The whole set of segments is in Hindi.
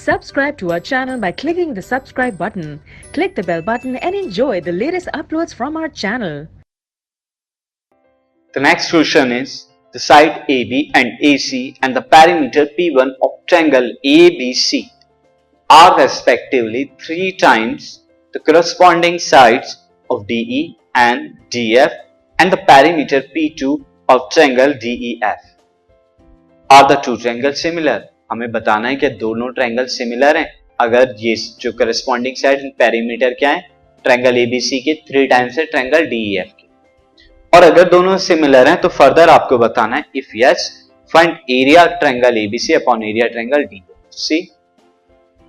Subscribe to our channel by clicking the subscribe button. Click the bell button and enjoy the latest uploads from our channel. The next question is the side AB and AC and the perimeter P1 of triangle ABC are respectively 3 times the corresponding sides of DE and DF and the perimeter P2 of triangle DEF. Are the two triangles similar? हमें बताना है कि दोनों ट्रायंगल सिमिलर हैं अगर ये जो करस्पॉन्डिंग साइड पेरीमीटर क्या है ट्रायंगल एबीसी के 3 टाइम्स है ट्रायंगल डीईएफ के, और अगर दोनों सिमिलर हैं तो फर्दर आपको बताना है if yes find area triangle ABC upon area triangle DEF. See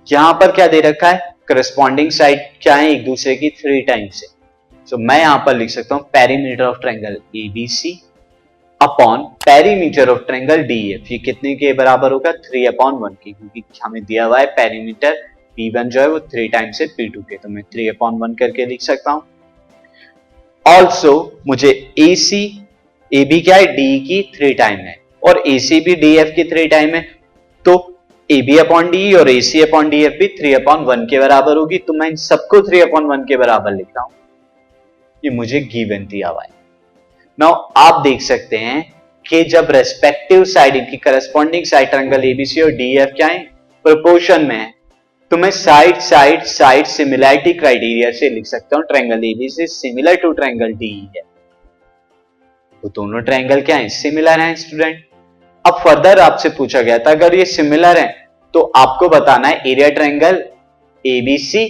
यहां पर क्या दे रखा है, करस्पॉन्डिंग साइड क्या है एक दूसरे की 3 टाइम्स है, सो मैं यहां पर लिख सकता हूं perimeter of triangle ABC upon perimeter of triangle DF. ये कितने के बराबर होगा 3/1 के, क्योंकि हमें दिया हुआ है पेरीमीटर P1 जो है वो 3 टाइम्स है P2 के, तो मैं 3/1 करके लिख सकता हूं। ऑल्सो मुझे AC AB क्या है DE की 3 टाइम है और AC भी DF की 3 टाइम है, तो AB अपॉन DE और AC अपॉन DF भी 3/1 के बराबर होगी, तो मैं इन सबको 3/1 के बराबर लिख रहा हूं। ये मुझे गिवन दिया हुआ है। नाउ आप देख सकते हैं कि जब रेस्पेक्टिव साइड इनकी करस्पॉन्डिंग साइड ट्रायंगल एबीसी और डीएफ क्या है प्रोपोर्शन में है, तो मैं साइड सिमिलैरिटी क्राइटेरिया से लिख सकता हूं triangle ABC similar to triangle DEF. तो दोनों ट्रायंगल क्या है सिमिलर हैं स्टूडेंट। अब फर्दर आपसे पूछा गया था अगर ये सिमिलर है तो आपको बताना है area triangle ABC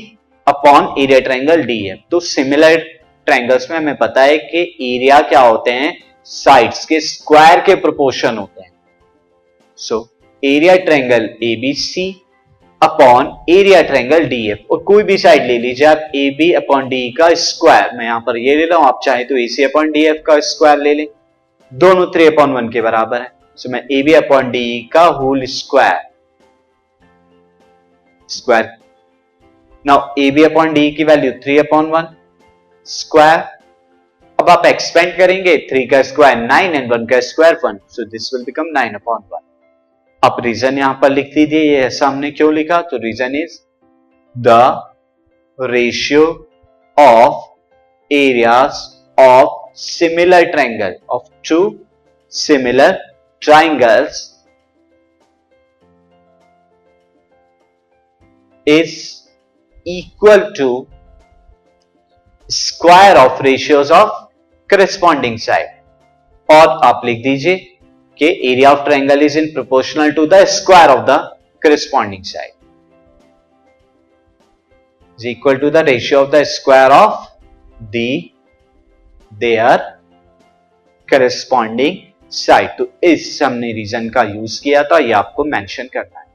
upon area triangle DF. तो सिमिलर ट्रायंगल्स में हमें पता है कि एरिया क्या होते हैं साइड्स के स्क्वायर के प्रोपोर्शन होते हैं। So area triangle ABC upon area triangle DF, और कोई भी साइड ले लीजिए आप AB अपॉन DE का स्क्वायर, मैं यहां पर ये ले रहा हूं, आप चाहे तो AC अपॉन DF का स्क्वायर ले लें, दोनों 3/1 के बराबर है। सो मैं AB अपॉन DE का whole square now AB upon DE की वैल्यू 3/1 स्क्वायर। अब आप एक्सपेंड करेंगे 3 का स्क्वायर 9 एंड 1 का square 1, so this will become 9/1। अब रीजन यहां पर लिख दीजिए, ये ऐसा हमने क्यों लिखा, तो reason is the ratio of areas of similar triangle of 2 similar triangles is equal to square of ratios of corresponding side, और आप लिख दीजिए कि area of triangle is in proportional to the square of the corresponding side is equal to the ratio of the square of their corresponding side. तो इस हमने रीजन का यूज किया था, ये आपको मेंशन करना है।